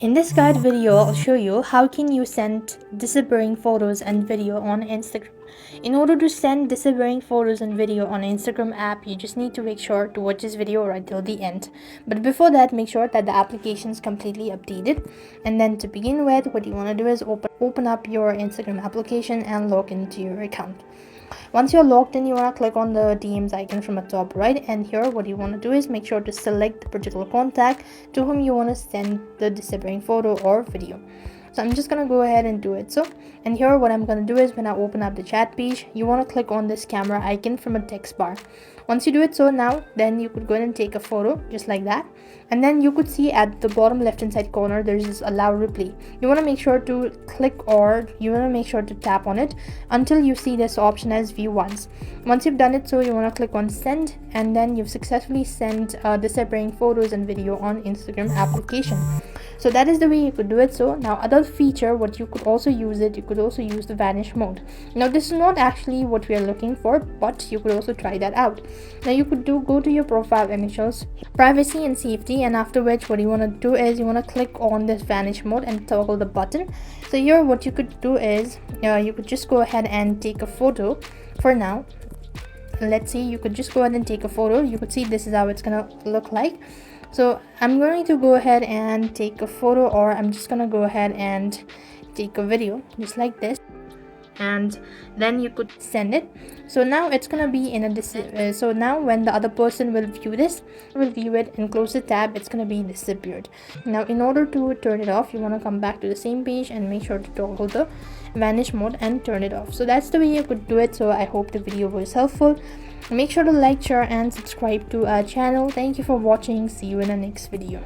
In this guide video, I'll show you how can you send disappearing photos and video on Instagram. In order to send disappearing photos and video on Instagram app, you just need to make sure to watch this video right till the end. But before that, make sure that the application is completely updated. And then to begin with, what you want to do is open up your Instagram application and log into your account. Once you're logged in, you want to click on the DMs icon from the top right, and here what you want to do is make sure to select the particular contact to whom you want to send the disappearing photo or video. So I'm just going to go ahead and do it. And here what I'm going to do is when I open up the chat page, you want to click on this camera icon from a text bar. Once you do it now, then you could go ahead and take a photo just like that. And then you could see at the bottom left hand side corner, there's this allow replay. You want to make sure to click, or you want to make sure to tap on it until you see this option as view once. Once you've done it, you want to click on send, and then you've successfully sent disappearing photos and video on Instagram application. So that is the way you could do it. So now other feature, what you could also use you could also use the vanish mode. Now this is not actually what we are looking for, but you could also try that out. Now you could go to your profile initials, privacy and safety, and after which what you want to do is you want to click on this vanish mode and toggle the button. So here what you could do is you could just go ahead and take a photo for now. Let's see, you could just go ahead and take a photo. You could see this is how it's gonna look like. So I'm going to go ahead and take a photo, or I'm just gonna go ahead and take a video just like this, and then you could send it. So now it's gonna be in a so now when the other person will view it and close the tab, it's gonna be disappeared. Now in order to turn it off, you want to come back to the same page and make sure to toggle the vanish mode and turn it off. So that's the way you could do it. So I hope the video was helpful. Make sure to like, share and subscribe to our channel. Thank you for watching. See you in the next video.